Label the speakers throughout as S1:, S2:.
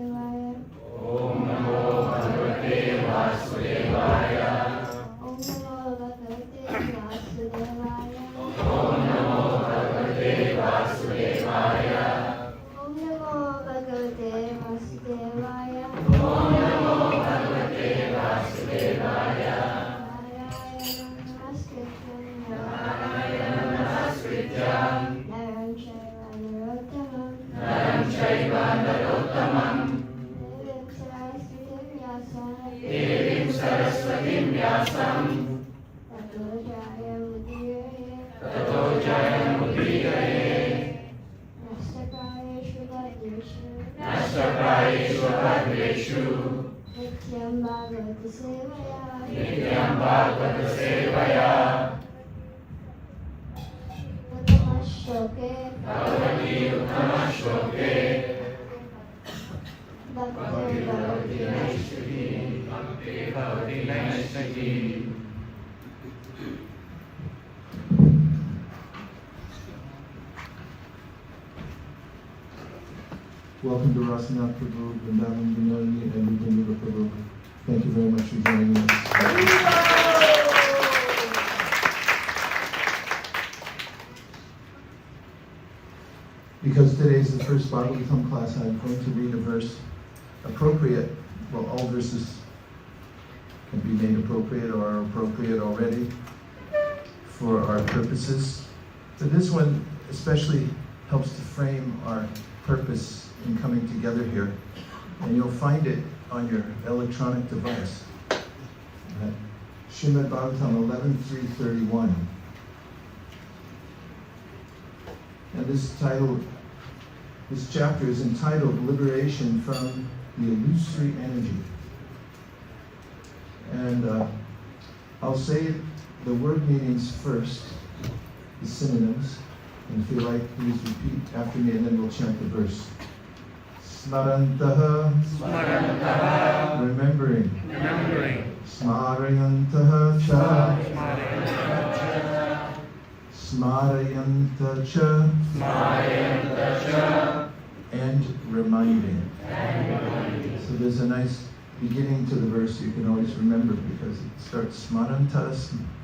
S1: Om Namo Bhagavate Vasudevaya. Om Namo Bhagavate Vasudevaya. Om Namo Bhagavate Vasudevaya. Om Namo Bhagavate Vasudevaya. Om Namo Bhagavate Vasudevaya. Narayana Namaskrityam. Naram Chaiva Narottamam. Devim Saraswatim Vyasam. Tato Jayamudiraye. Nashtakayeshu Bhadreshu. Nityam Bhagavata Sevaya. Nityam Bhagavata Sevaya. Bhagavati Uttama Shloke. Bhakti Bhagavati Naishti. Bhakti Bhagavati Naishti.
S2: Welcome to Rasanath Prabhu, Vrindavan Vinodi, and Vrindavan Prabhu. Thank you very much for joining us. Because today is the first Bhagavatam class, I'm going to read a verse appropriate. Well, all verses can be made appropriate or are appropriate already for our purposes. But this one especially helps to frame our purpose in coming together here. And you'll find it on your electronic device. Srimad Bhagavatam 11.3.31. And this chapter is entitled Liberation from the Illusory Energy. And I'll say the word meanings first, the synonyms. And if you like, please repeat after me and then we'll chant the verse. Smarantaha,
S3: Smarantaha,
S2: remembering, Smarayantaha cha, Smarayanta cha, and reminding. So there's a nice beginning to the verse you can always remember because it starts Smaranta,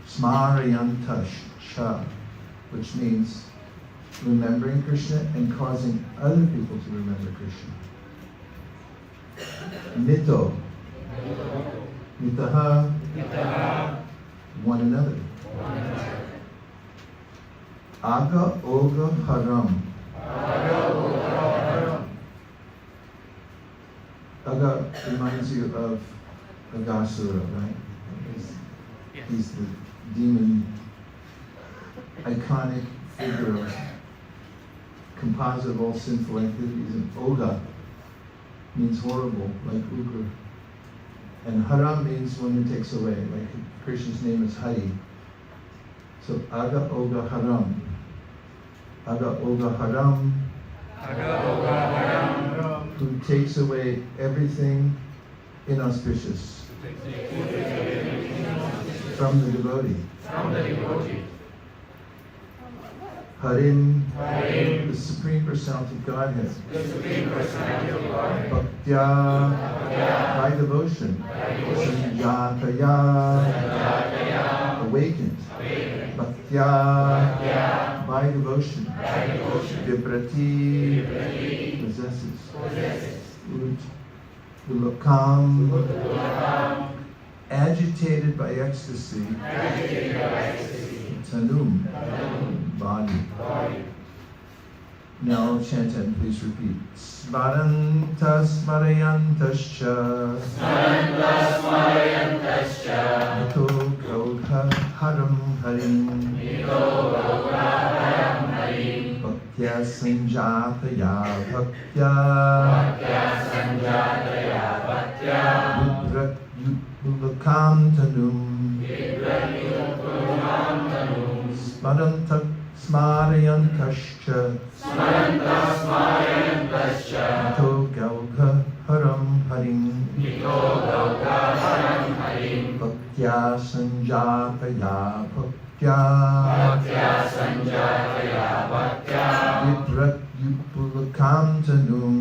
S2: Smarayanta cha, which means remembering Krishna and causing other people to remember Krishna. Nito, Nitaha, one another. Aga Oga Haram. Aga reminds you of Agasura, right? He's the demon, iconic figure of composite of all sinful activities. And Oga means horrible, like Ugra. And Haram means one who takes away, like Krishna's name is Hari. So Aga Oga Haram. Aga Oga Haram. Who takes away everything inauspicious from the devotee. Harim, the Supreme Personality of Godhead. Bhaktya, by devotion. Sanjataya, awakened. Bhaktya, by devotion. Vibrati, possesses. Ulakam, agitated by ecstasy. Tanum, body. Now chant and please repeat. Smaranta smarayantascha. Mito gaudha haram harim. Bhaktya sanjataya bhaktya. Vibrat yupulakam tanum. Smaranta smarayantascha. Mito gaudha haram harim. Bhaktya sanjataya bhaktya. Vibrat yupulakam tanum.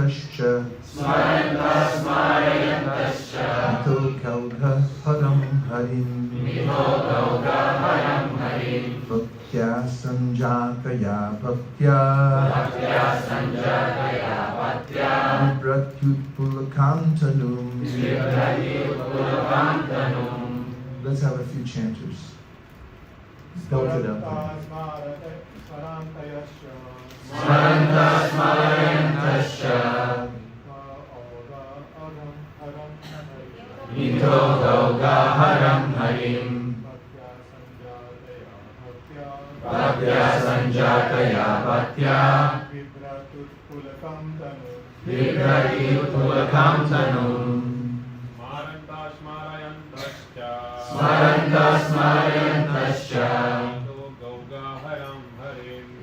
S2: smarayantascha
S3: Smarantascha
S2: Ito kauga param harim
S3: Mito Gauga Haram Harim
S2: Bhaktya sanjataya bhaktya
S3: Bhaktya Sanjataya Bhaktya
S2: Vibratyutpulakantanum.
S3: Vibrati Utpulakantanum.
S2: Let's have a few chanters. Belt it up.
S3: Smarantas Smarayantascha Mito Gauga Haram Harim Bhaktya Sanjataya Bhaktya Vibrati Utpulakantanum. Smarantas Smarayantascha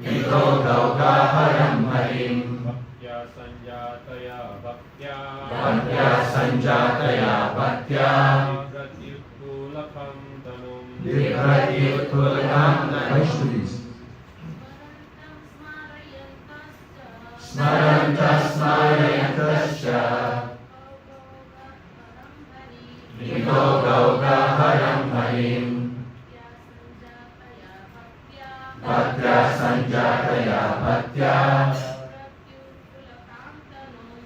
S3: Mito Gauga Haram Harim Bhaktya Sanjataya Bhaktya Vibrati Utpulakantanum.
S2: Vaisesika.
S3: Smarantas Smarayantascha Mito Gauga Haram Harim Bhaktya Sanjataya Bhaktya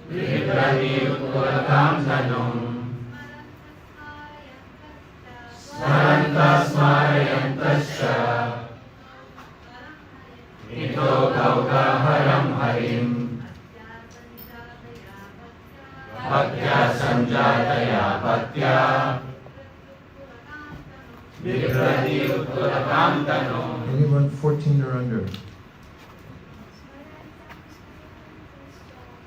S3: Vibrati Utpulakantanum. Smarantas Smarayantascha Mito Gauga Haram Harim Bhaktya Sanjataya Bhaktya Vibrati Utpulakantanum.
S2: Anyone 14 or under?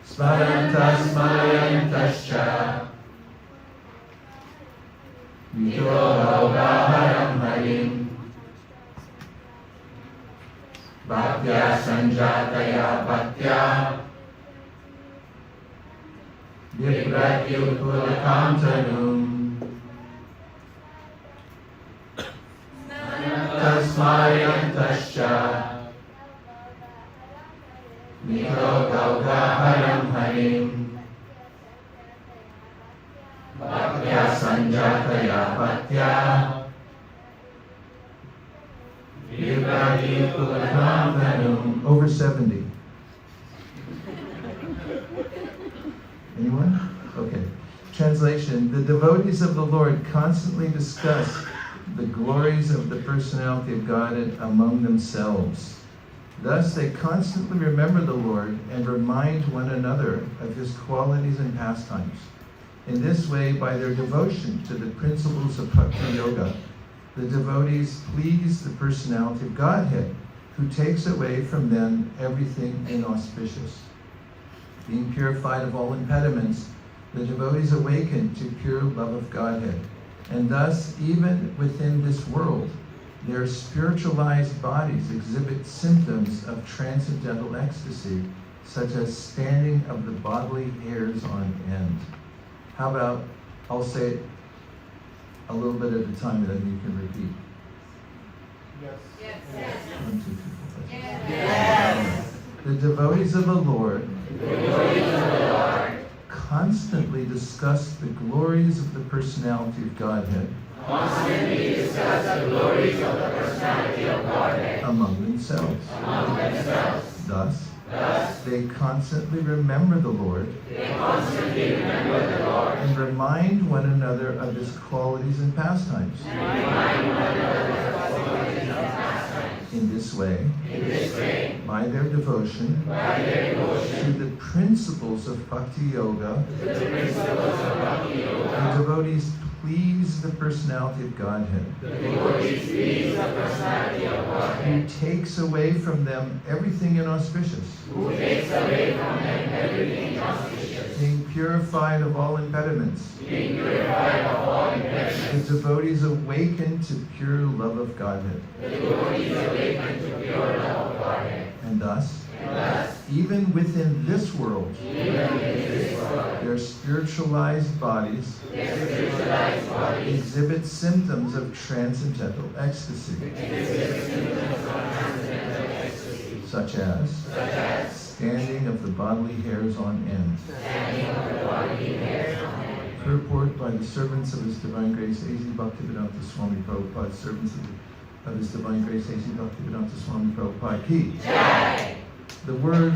S3: Smarantas Smarayantascha Mito Gauga Haram Harim Bhaktya Sanjataya Bhaktya Vibrati Utpulakantanum. Smarantas Smarayantascha Mito Gauga Haram Harim Bhaktya Sanjataya Bhaktya Vibrati Utpulakantanum.
S2: Over 70. Anyone? Okay. Translation. The devotees of the Lord constantly discuss the glories of the personality of Godhead among themselves. Thus, they constantly remember the Lord and remind one another of his qualities and pastimes. In this way, by their devotion to the principles of bhakti-yoga, the devotees please the personality of Godhead, who takes away from them everything inauspicious. Being purified of all impediments, the devotees awaken to pure love of Godhead. And thus, even within this world, their spiritualized bodies exhibit symptoms of transcendental ecstasy, such as standing of the bodily hairs on end. How about, I'll say it a little bit at a time, and then you can repeat.
S1: Yes.
S2: 1, 2, 3, 4, 5, 6.
S1: Yes.
S2: The devotees of the Lord constantly discuss the glories of the personality of Godhead
S3: Constantly discuss the glories of the personality of Godhead
S2: among themselves. Thus, they constantly remember the Lord and remind one another of his qualities and pastimes. In this way, by their devotion to the principles of bhakti-yoga, the devotees please the personality of Godhead, who takes away from them everything inauspicious, being purified of all impediments. The devotees awaken to pure love of Godhead. And thus, even within this world, their spiritualized bodies exhibit symptoms of transcendental ecstasy, such as standing of the bodily hairs on end. Purport by the servants of His Divine Grace, A.Z. Bhaktivedanta Swami Prabhupada, servants of His Divine Grace, A.Z. Bhaktivedanta Swami Prabhupada Ki. The word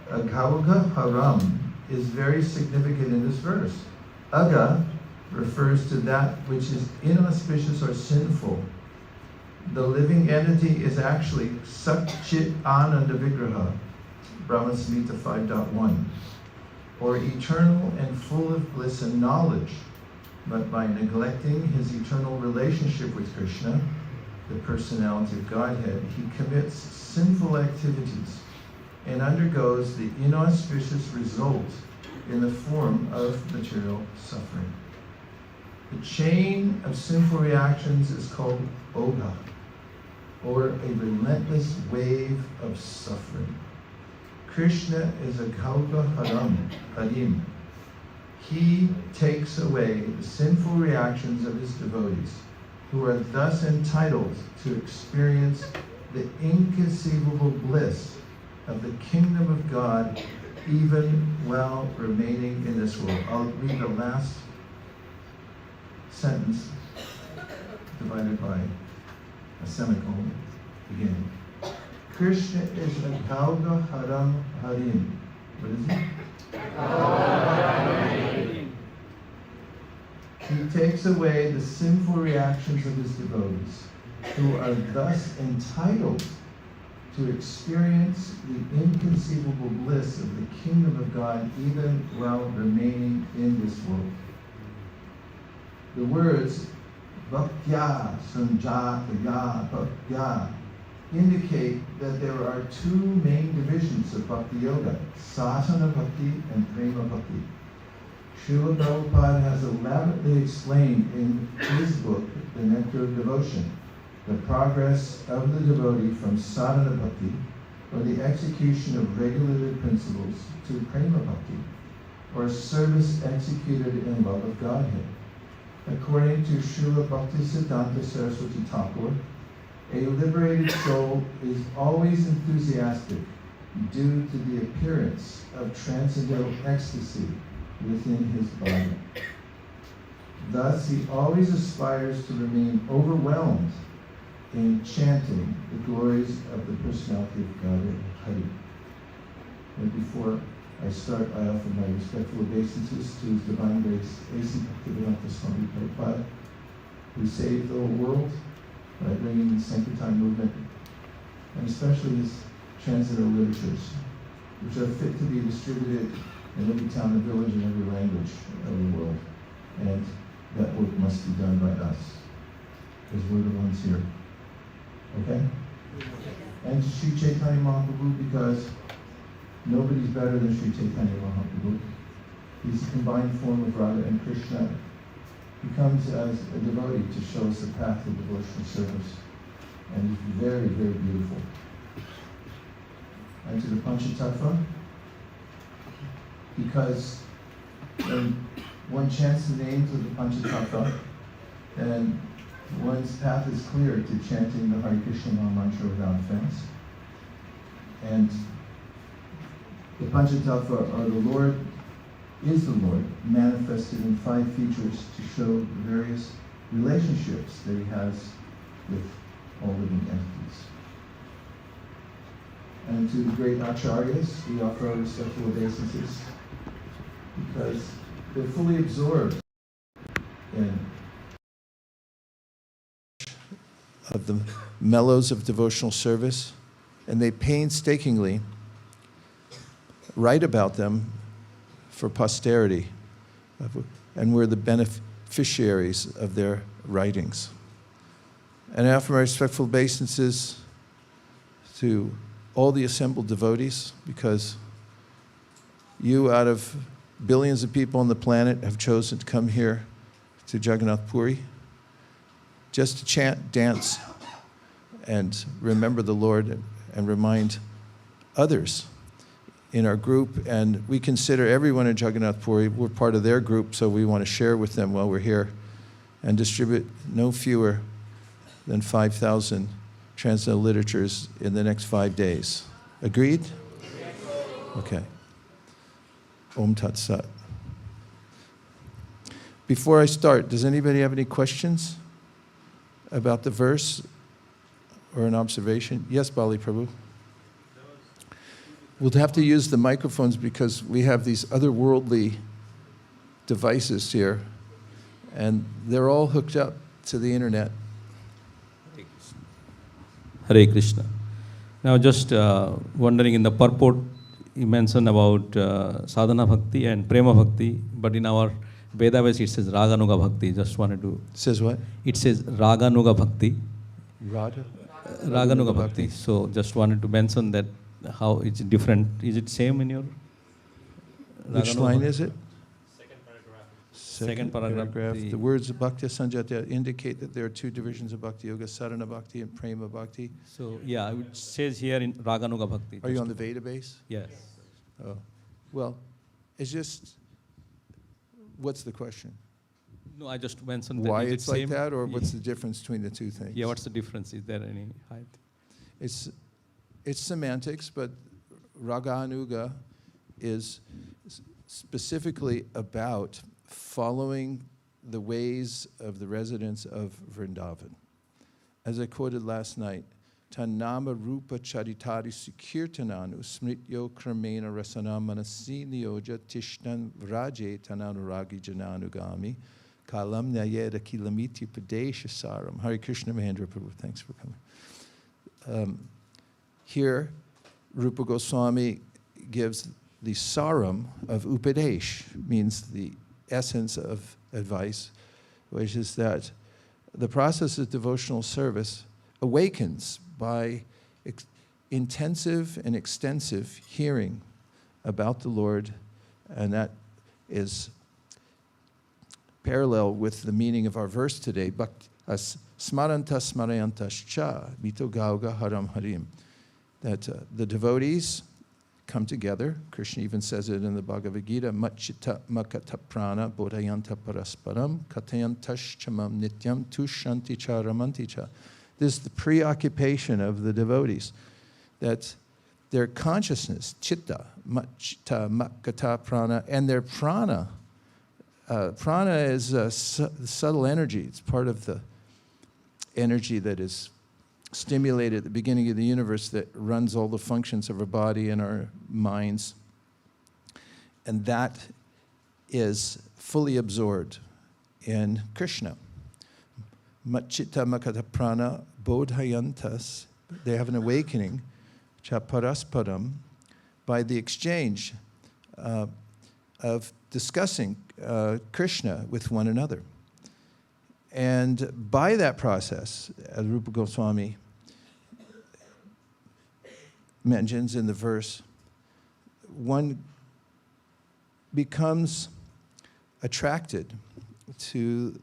S2: agauga haram is very significant in this verse. Aga refers to that which is inauspicious or sinful. The living entity is actually Satchit Ananda Vigraha, Brahma Samhita 5.1, or eternal and full of bliss and knowledge. But by neglecting his eternal relationship with Krishna, the personality of Godhead, he commits sinful activities and undergoes the inauspicious result in the form of material suffering. The chain of sinful reactions is called oga, or a relentless wave of suffering. Krishna is a Gauga Harim. He takes away the sinful reactions of his devotees, who are thus entitled to experience the inconceivable bliss of the kingdom of God, even while remaining in this world. I'll read the last sentence divided by a semicolon beginning. Krishna is a Gauga Harim. What is it? He takes away the sinful reactions of his devotees, who are thus entitled to experience the inconceivable bliss of the kingdom of God, even while remaining in this world. The words bhaktya, sanjaya, bhaktya indicate that there are two main divisions of bhakti-yoga, sadhana bhakti and prema bhakti. Srila Prabhupada has elaborately explained in his book, The Nectar of Devotion, the progress of the devotee from sadhana bhakti, or the execution of regulated principles, to prema bhakti, or service executed in love of Godhead. According to Srila Bhaktisiddhanta Saraswati Thakur, a liberated soul is always enthusiastic due to the appearance of transcendental ecstasy within his body. Thus, he always aspires to remain overwhelmed in chanting the glories of the Personality of Godhead, Hari. And before I start, I offer my respectful obeisances to His Divine Grace, A.C. Bhaktivedanta Swami Prabhupada, who saved the whole world by bringing the Sankirtan movement, and especially his transcendental literatures, which are fit to be distributed in every town and village in every language of the world. And that work must be done by us, because we're the ones here. Okay? And to Sri Chaitanya Mahaprabhu, because nobody's better than Sri Chaitanya Mahaprabhu. He's a combined form of Radha and Krishna. He comes as a devotee to show us the path of devotional service. And he's very, very beautiful. And to the Panchatattva, because when one chants the names of the Panchatattva, then one's path is clear to chanting the Hare Krishna Maha Mantra without offense. And the Panchatattva are the Lord, is the Lord, manifested in 5 features to show the various relationships that he has with all living entities. And to the great acharyas, we offer our respectful obeisances, because they're fully absorbed in of the mellows of devotional service, and they painstakingly write about them for posterity, and we're the beneficiaries of their writings. And I offer my respectful obeisances to all the assembled devotees, because you, out of billions of people on the planet, have chosen to come here to Jagannath Puri just to chant, dance, and remember the Lord and remind others in our group. And we consider everyone in Jagannath Puri, we're part of their group, so we want to share with them while we're here and distribute no fewer than 5,000 transcendental literatures in the next 5 days. Agreed? Okay. Om Tat Sat. Before I start, does anybody have any questions about the verse or an observation? Yes, Bali Prabhu. We'll have to use the microphones because we have these otherworldly devices here, and they're all hooked up to the internet.
S4: Hare Krishna. Now just wondering in the purport, you mentioned about sadhana bhakti and prema bhakti, but in our Vedas it says raganuga bhakti. Just wanted to...
S2: It says what?
S4: It says raganuga bhakti.
S2: Radha?
S4: Raganuga bhakti. So just wanted to mention that how it's different. Is it same in your...
S2: Which line is it?
S4: Second paragraph.
S2: The words of Bhakti Sanjata indicate that there are two divisions of Bhakti Yoga, Sadhana Bhakti and Prema Bhakti.
S4: So yeah, it says here in Raganuga Bhakti.
S2: Are you on the Veda base?
S4: Yes.
S2: Oh. Well, it's just, what's the question?
S4: No, I just mentioned that.
S2: Why
S4: is it
S2: it's like
S4: same?
S2: that, or what's the difference between the two things?
S4: Yeah, what's the difference? Is there any height?
S2: It's semantics, but Raganuga is specifically about following the ways of the residents of Vrindavan. As I quoted last night, Tanama Rupa Charitari Sukirtananu Smrityo Kramena Rasana Manasi Niyoja Tishnan Vraje Tananuragi Jananugami Kalam Nayeda Kilamiti Padesha Saram. Hare Krishna Mahendra Prabhu, thanks for coming. Here, Rupa Goswami gives the saram of Upadesh, means the essence of advice, which is that the process of devotional service awakens by intensive and extensive hearing about the Lord, and that is parallel with the meaning of our verse today, smaranta smarayantas cha, vito gauga haram harim, that the devotees come together. Krishna even says it in the Bhagavad Gita, Machita makata prana bodhayanta parasparam katayantash chamam nityam tushanti cha ramanti cha. This is the preoccupation of the devotees, that their consciousness, chitta, machita makata prana, and their prana. Prana is subtle energy. It's part of the energy that is stimulated at the beginning of the universe that runs all the functions of our body and our minds. And that is fully absorbed in Krishna. Machita makata prana bodhayantas. They have an awakening, chaparasparam, by the exchange of discussing Krishna with one another. And by that process, as Rupa Goswami mentions in the verse, one becomes attracted to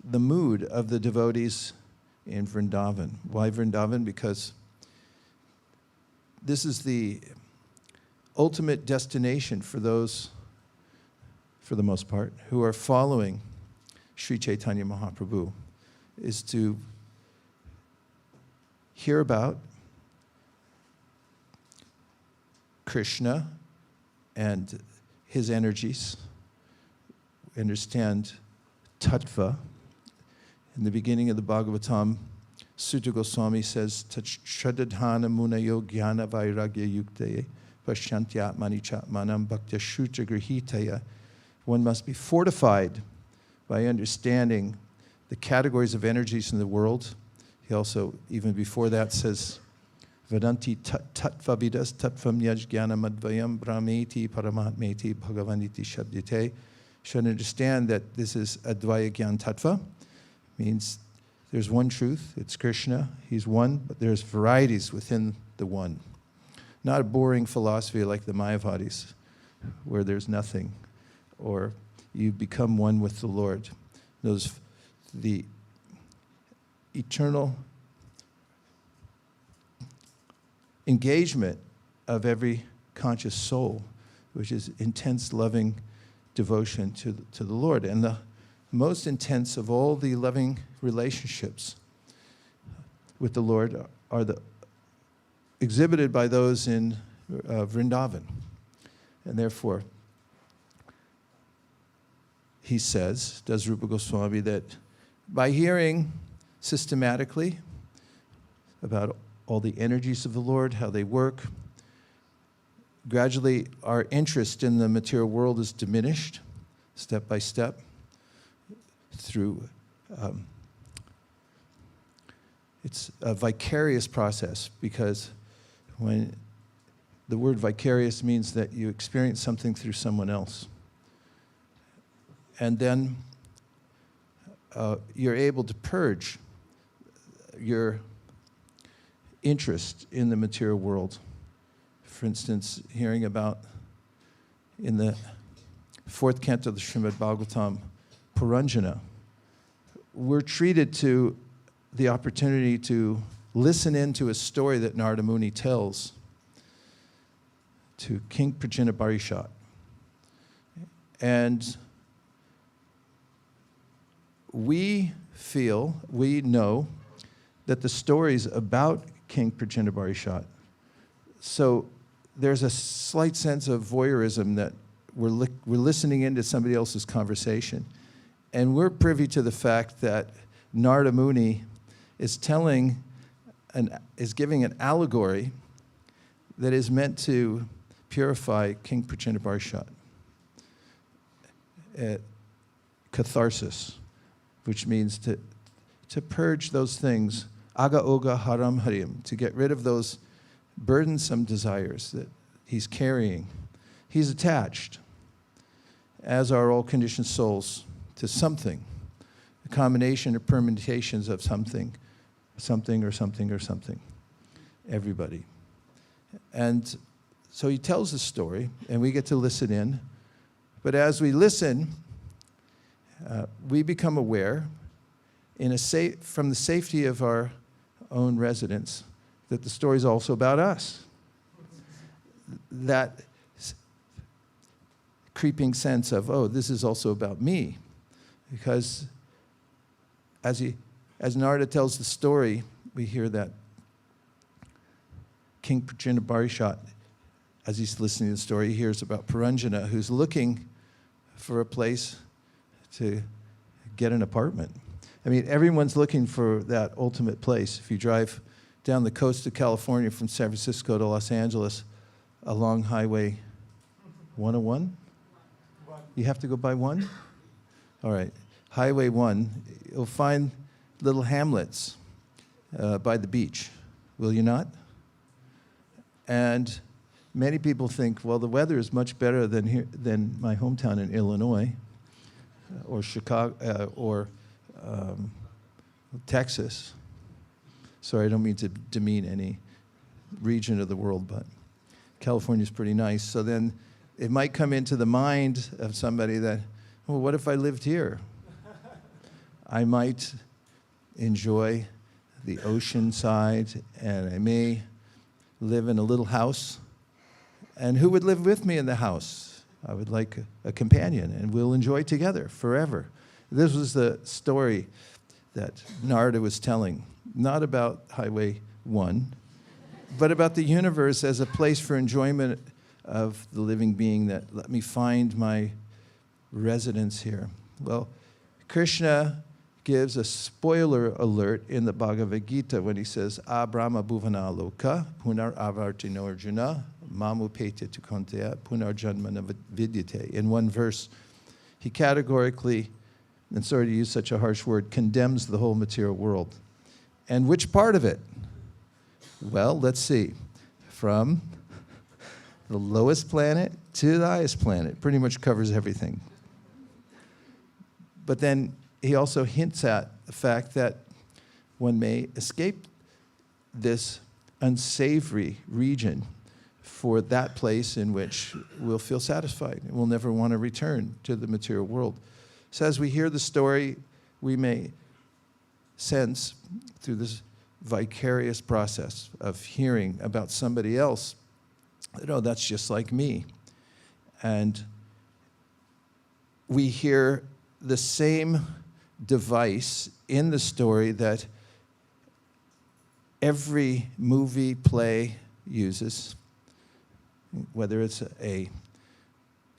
S2: the mood of the devotees in Vrindavan. Why Vrindavan? Because this is the ultimate destination for those, for the most part, who are following Sri Chaitanya Mahaprabhu, is to hear about Krishna and his energies, understand tattva. In the beginning of the Bhagavatam, Sutta Goswami says, Tachadadhana munayo jnana vairagya yuktaye pashantyatmani chatmanam bhaktya shutra grihitaya. One must be fortified by understanding the categories of energies in the world. He also, even before that, says, Vedanti tattvavidas tattvam yaj jnanamadvayam brahmeti paramatmeti bhagavaniti shabdite. Should understand that this is advaya gyan tattva, means there's one truth, it's Krishna, he's one, but there's varieties within the one. Not a boring philosophy like the Mayavadis, where there's nothing, or you become one with the Lord. The eternal engagement of every conscious soul, which is intense loving devotion to the Lord. And the most intense of all the loving relationships with the Lord are exhibited by those in Vrindavan. And therefore, he says, does Rupa Goswami, that by hearing systematically about all the energies of the Lord, how they work, gradually our interest in the material world is diminished step by step through, it's a vicarious process, because when the word vicarious means that you experience something through someone else. And then you're able to purge your interest in the material world. For instance, hearing about in the 4th canto of the Srimad Bhagvatam, Puranjana, we're treated to the opportunity to listen into a story that Narada Muni tells to King Prajina Barishat. And we know that the story's about King Prajina Barishat. So there's a slight sense of voyeurism that we're listening into somebody else's conversation. And we're privy to the fact that Narada Muni is giving an allegory that is meant to purify King Prajina Barishat. Catharsis, which means to purge those things, aga oga haram harim, to get rid of those burdensome desires that he's carrying. He's attached, as are all conditioned souls, to something, a combination of permutations of something, everybody. And so he tells the story, and we get to listen in. But as we listen, we become aware, from the safety of our own residence, that the story is also about us. That creeping sense of, oh, this is also about me. Because as Narada tells the story, we hear that King Prajina Barishat, as he's listening to the story, he hears about Puranjana, who's looking for a place to get an apartment. I mean, everyone's looking for that ultimate place. If you drive down the coast of California from San Francisco to Los Angeles along Highway 101, you have to go by 1? All right, Highway 1, you'll find little hamlets by the beach, will you not? And many people think, well, the weather is much better than my hometown in Illinois, or Chicago, or Texas. Sorry, I don't mean to demean any region of the world, but California's pretty nice. So then it might come into the mind of somebody that, well, what if I lived here? I might enjoy the ocean side, and I may live in a little house. And who would live with me in the house? I would like a companion, and we'll enjoy together forever. This was the story that Narada was telling, not about Highway 1, but about the universe as a place for enjoyment of the living being, that let me find my residence here. Well, Krishna gives a spoiler alert in the Bhagavad Gita when he says, Abrahma bhuvana loka punar avartino arjuna mamu pete tukonteya punar janmana vidyate. In one verse, he categorically, and sorry to use such a harsh word, condemns the whole material world. And which part of it? Well, let's see. From the lowest planet to the highest planet, pretty much covers everything. But then he also hints at the fact that one may escape this unsavory region for that place in which we'll feel satisfied and we'll never want to return to the material world. So as we hear the story, we may sense through this vicarious process of hearing about somebody else that, oh, that's just like me. And we hear the same device in the story that every movie, play uses, whether it's a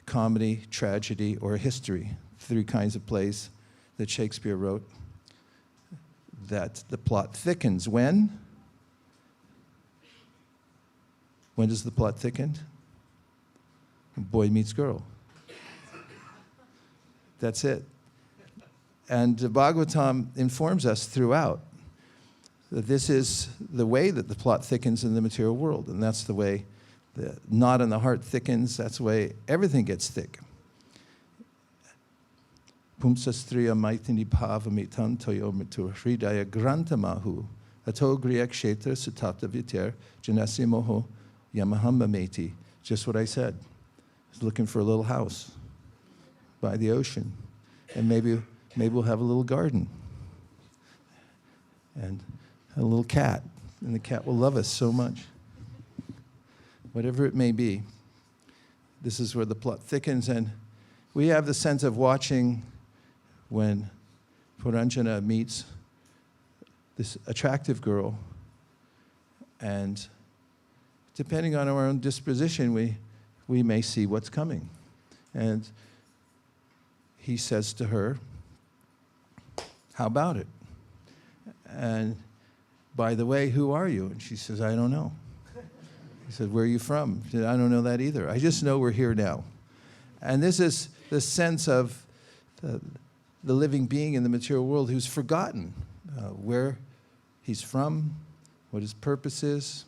S2: comedy, tragedy, or history. 3 kinds of plays that Shakespeare wrote. That the plot thickens. When? When does the plot thicken? Boy meets girl. That's it. And the Bhagavatam informs us throughout that this is the way that the plot thickens in the material world. And that's the way the knot in the heart thickens. That's the way everything gets thick. Pumsastriya maitini bhavamitam toyo mitu hridaya grantamahu ato griyak kshetra sutapta viter janasi moho yamahamba meti. Just what I said. I was looking for a little house by the ocean. And maybe we'll have a little garden. And a little cat. And the cat will love us so much. Whatever it may be. This is where the plot thickens. And we have the sense of watching when Puranjana meets this attractive girl. And depending on our own disposition, we may see what's coming. And he says to her, how about it? And by the way, who are you? And she says, I don't know. He said, where are you from? She said, I don't know that either. I just know we're here now. And this is the sense of the living being in the material world who's forgotten where he's from, what his purpose is.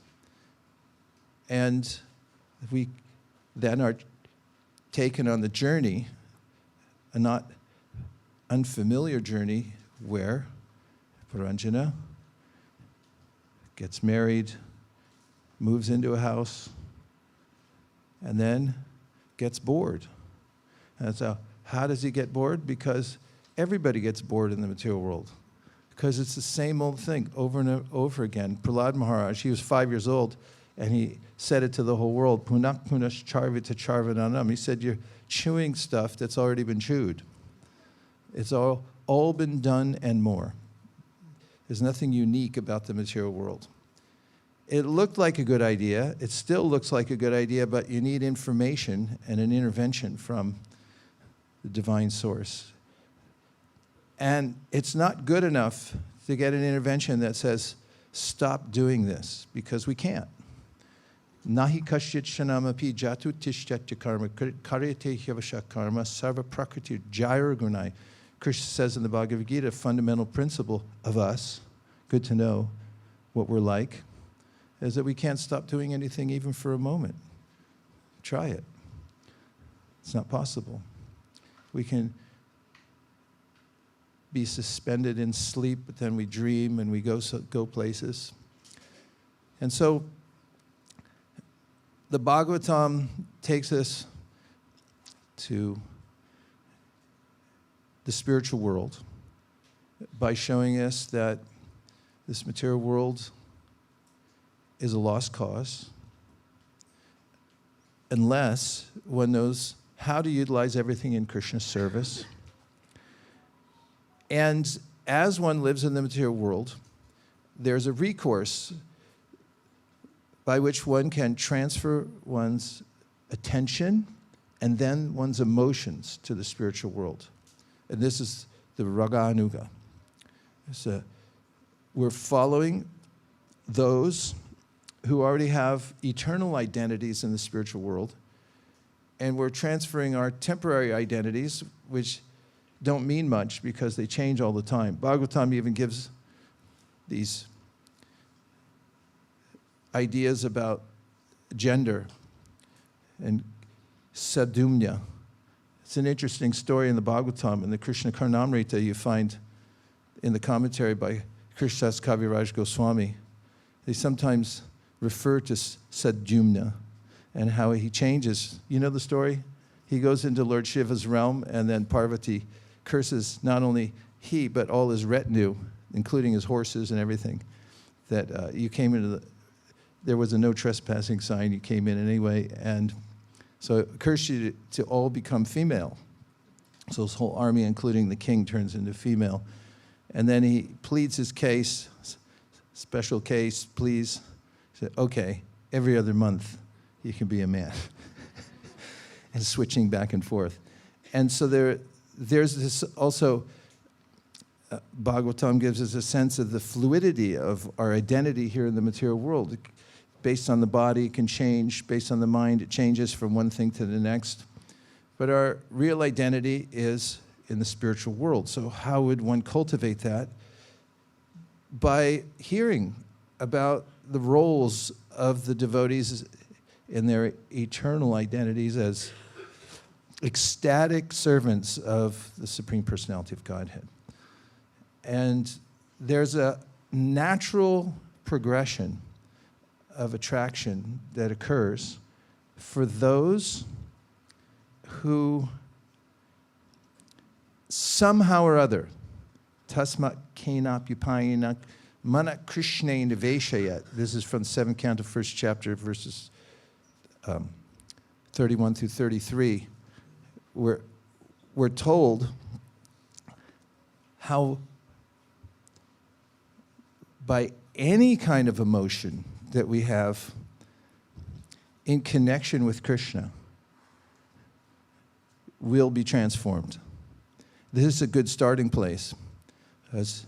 S2: And we then are taken on the journey, a not unfamiliar journey, where Puranjana gets married, moves into a house, and then gets bored. And so how does he get bored? Because everybody gets bored in the material world. Because it's the same old thing over and over again. Prahlad Maharaj, he was 5 years old, and he said it to the whole world, Punak punash charvita charvananam. He said, you're chewing stuff that's already been chewed. It's all been done and more. There's nothing unique about the material world. It looked like a good idea. It still looks like a good idea, but you need information and an intervention from the divine source. And it's not good enough to get an intervention that says, stop doing this, because we can't. Nahi kashit shanamapi jatu tishchatya karma karyate hyavasha karma sarva prakriti jaira gunai. Krishna says in the Bhagavad Gita, a fundamental principle of us, good to know what we're like, is that we can't stop doing anything even for a moment. Try it. It's not possible. We can be suspended in sleep, but then we dream and we go places. And so the Bhagavatam takes us to the spiritual world by showing us that this material world is a lost cause unless one knows how to utilize everything in Krishna's service. And as one lives in the material world, there's a recourse by which one can transfer one's attention and then one's emotions to the spiritual world. And this is the Raga-anuga. We're following those who already have eternal identities in the spiritual world, and we're transferring our temporary identities, which don't mean much because they change all the time. Bhagavatam even gives these ideas about gender and sadhumya. It's an interesting story in the Bhagavatam. In the Krishna Karnamrita, you find in the commentary by Krishnas Kaviraj Goswami, they sometimes refer to sadhumya and how he changes. You know the story? He goes into Lord Shiva's realm, and then Parvati curses not only he, but all his retinue, including his horses and everything, that you came into there was a no trespassing sign, you came in anyway, and so it cursed you to all become female. So his whole army, including the king, turns into female. And then he pleads his case, special case, please. He said, okay, every other month you can be a man. and switching back and forth. And so there's this also, Bhagvatam gives us a sense of the fluidity of our identity here in the material world. Based on the body, it can change. Based on the mind, it changes from one thing to the next. But our real identity is in the spiritual world. So how would one cultivate that? By hearing about the roles of the devotees in their eternal identities as ecstatic servants of the Supreme Personality of Godhead. And there's a natural progression of attraction that occurs for those who somehow or other, tasmat kenapyupayana mana krishna niveshayat. This is from the 7th canto, 1st chapter, verses 31 through 33. We're told how by any kind of emotion that we have in connection with Krishna, we'll be transformed. This is a good starting place. As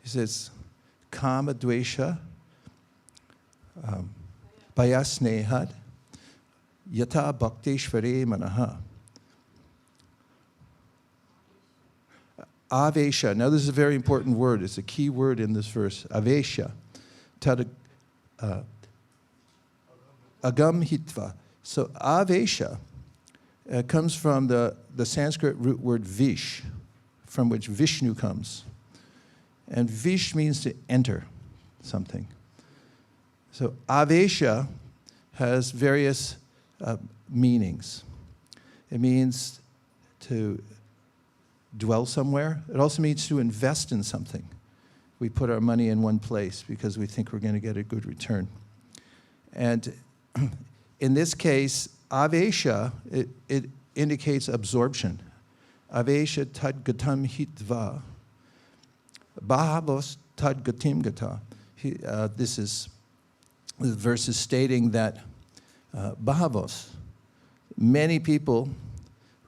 S2: he says, kama dvesha bhayasnehad yata bhakteshvare manaha. Avesha. Now this is a very important word. It's a key word in this verse. Avesha. Agam hitva. So avesha comes from the Sanskrit root word vish, from which Vishnu comes. And vish means to enter something. So avesha has various meanings. It means to dwell somewhere. It also means to invest in something. We put our money in one place because we think we're going to get a good return. And in this case, avesha, it indicates absorption. Avesha tad gatam hitva. Bhavos tad gatim gata. This verse is stating that bhavos, many people,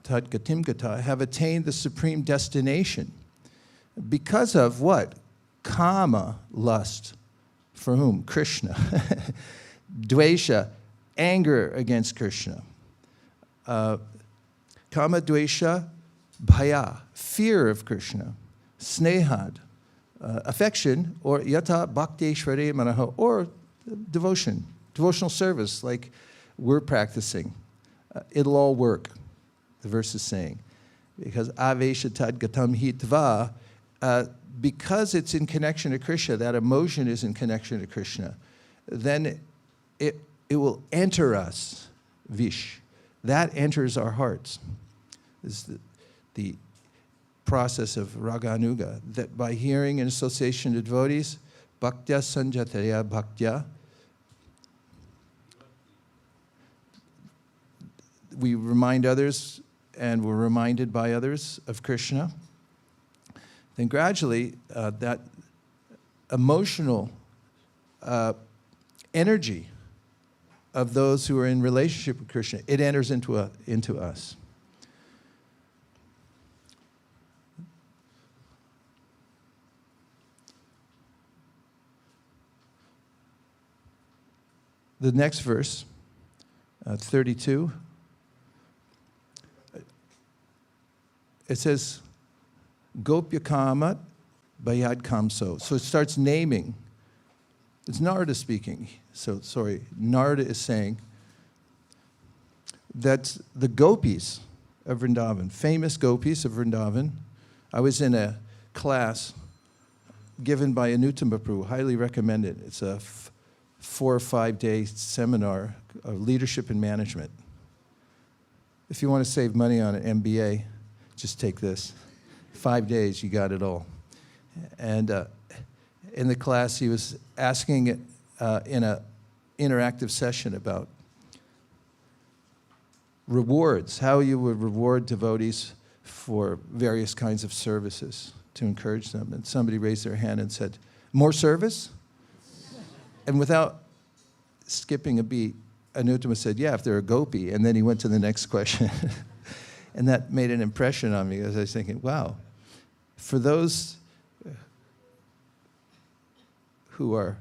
S2: tad gatim gata, have attained the supreme destination because of what? Kama, lust. For whom? Krishna. Dvesha, anger against Krishna. Kama dvesha, bhaya, fear of Krishna. Snehad, affection, or yata bhakteshvare manaha, or devotion, devotional service like we're practicing. It'll all work, the verse is saying. Because avesha tad gatam hitva, because it's in connection to Krishna, that emotion is in connection to Krishna, then it will enter us, vish. That enters our hearts. This is the process of raganuga, that by hearing and association of devotees, bhaktya sanjataya bhaktya, we remind others and we're reminded by others of Krishna. Then gradually, that emotional energy of those who are in relationship with Krishna, it enters into us. The next verse, 32, it says, Gopya Kamat Bayad Kamso. So it starts naming. It's Narada speaking. So, sorry, Narada is saying that the gopis of Vrindavan, famous gopis of Vrindavan, I was in a class given by Anuttama Prabhu, highly recommend it. It's a 4 or 5 day seminar of leadership and management. If you want to save money on an MBA, just take this. 5 days, you got it all. And in the class, he was asking in an interactive session about rewards, how you would reward devotees for various kinds of services to encourage them. And somebody raised their hand and said, more service? And without skipping a beat, Anuttama said, yeah, if they're a gopi. And then he went to the next question. And that made an impression on me, as I was thinking, wow, for those who are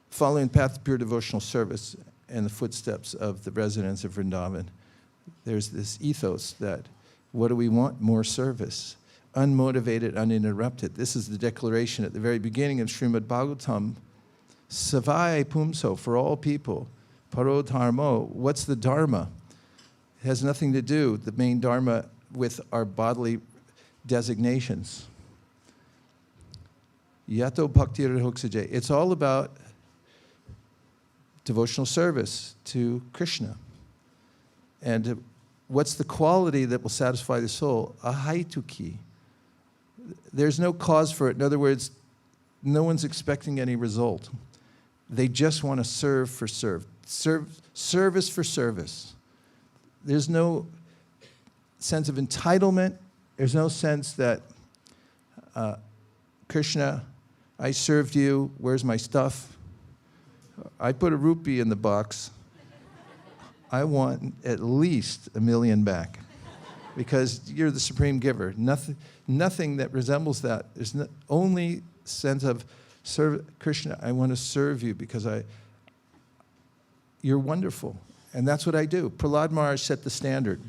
S2: following the path of pure devotional service and the footsteps of the residents of Vrindavan, there's this ethos that, what do we want? More service. Unmotivated, uninterrupted. This is the declaration at the very beginning of Srimad Bhagvatam. Savai pumso, for all people. Paro dharmo, what's the dharma? It has nothing to do, the main dharma, with our bodily designations. Yato bhakti rahoksajay. It's all about devotional service to Krishna. And what's the quality that will satisfy the soul? Ahaituki. There's no cause for it. In other words, no one's expecting any result. They just want to serve for service for service. There's no sense of entitlement. There's no sense that, Krishna, I served you, where's my stuff? I put a rupee in the box. I want at least $1 million back because you're the supreme giver. Nothing that resembles that. There's only sense of Krishna, I want to serve you because you're wonderful. And that's what I do. Prahlad Maharaj set the standard.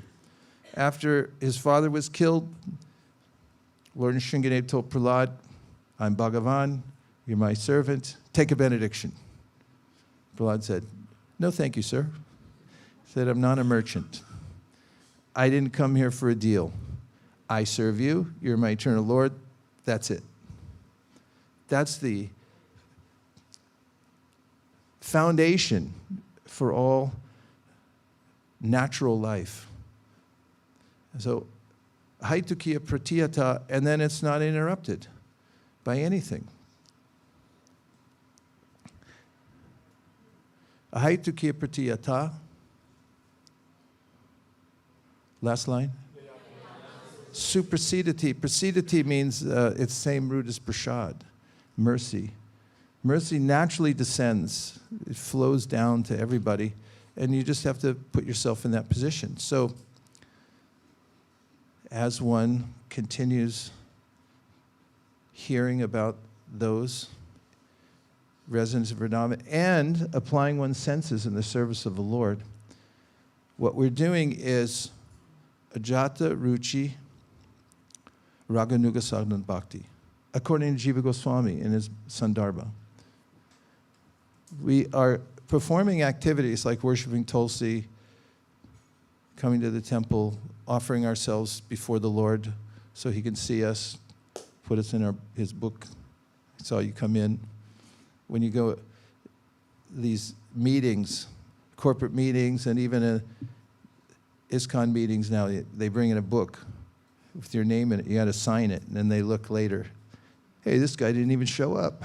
S2: After his father was killed, Lord Nrsingadev told Prahlad, I'm Bhagavan, you're my servant, take a benediction. Prahlad said, no thank you, sir. He said, I'm not a merchant. I didn't come here for a deal. I serve you, you're my eternal Lord, that's it. That's the foundation for all natural life. So, haitukiya pratiyata, and then it's not interrupted by anything. Haitukiya pratiyata. Last line. Suprasidati. Prasidati means it's the same root as prasad, mercy. Mercy naturally descends. It flows down to everybody, and you just have to put yourself in that position. So, as one continues hearing about those residents of Vrindavan and applying one's senses in the service of the Lord, what we're doing is ajata ruchi raganuga sadhan bhakti, according to Jiva Goswami in his Sandarbha. We are performing activities like worshiping Tulsi, coming to the temple, offering ourselves before the Lord so he can see us, put us in his book. I saw you come in. When you go these meetings, corporate meetings, and even ISKCON meetings now, they bring in a book with your name in it. You got to sign it, and then they look later. Hey, this guy didn't even show up.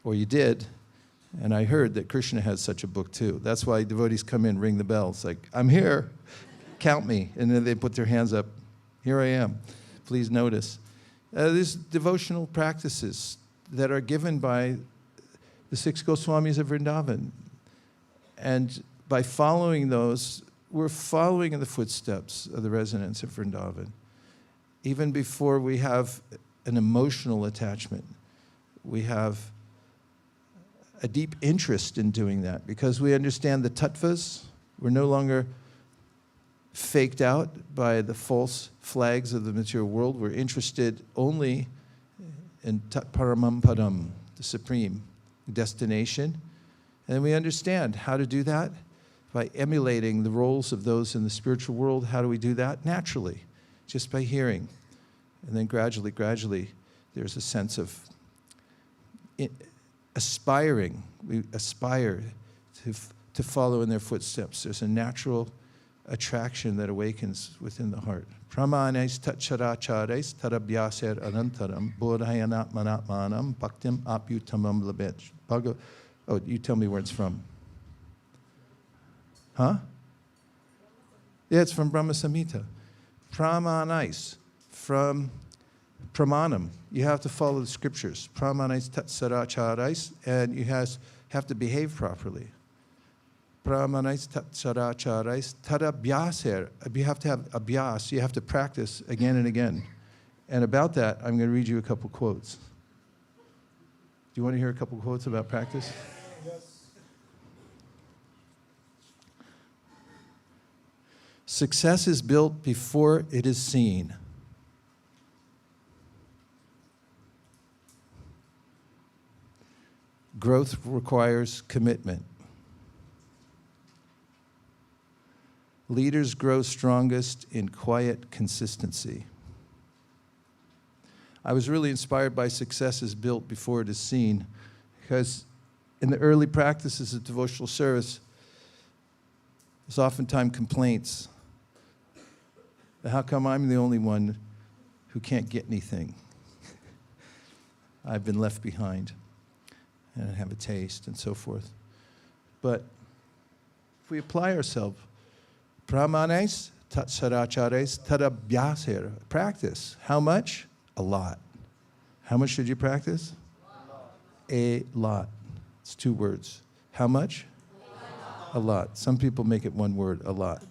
S2: Or you did, and I heard that Krishna has such a book too. That's why devotees come in, ring the bell. It's like, I'm here, count me. And then they put their hands up. Here I am. Please notice. There's devotional practices that are given by the 6 Goswamis of Vrindavan. And by following those, we're following in the footsteps of the residents of Vrindavan. Even before we have an emotional attachment, we have a deep interest in doing that because we understand the tattvas. We're no longer faked out by the false flags of the material world. We're interested only in Tat Paramam Padam, the supreme destination. And we understand how to do that by emulating the roles of those in the spiritual world. How do we do that? Naturally, just by hearing. And then gradually, there's a sense of aspiring. We aspire to follow in their footsteps. There's a natural attraction that awakens within the heart. Pramanais tatcharacharais tarabhyaser anantaram bodhayanatmanatmanam bhaktim apyutamam labech. Oh, you tell me where it's from. Huh? Yeah, it's from Brahma Samhita. Pramanais, from Pramanam. You have to follow the scriptures. Pramanais tatsaracharais, and you have to behave properly. Pramanais tatsaracharais tadabhyaser. You have to have abhyas. You have to practice again and again. And about that, I'm going to read you a couple quotes. Do you want to hear a couple quotes about practice?
S1: Yes.
S2: Success is built before it is seen. Growth requires commitment. Leaders grow strongest in quiet consistency. I was really inspired by success is built before it is seen, because in the early practices of devotional service, there's oftentimes complaints. How come I'm the only one who can't get anything? I've been left behind and have a taste and so forth. But if we apply ourselves, Brahmanes, tatsarachares, tadabhyaser. Practice. How much? A lot. How much should you practice? A lot. It's 2 words. How much? A lot. Some people make it 1 word, a lot.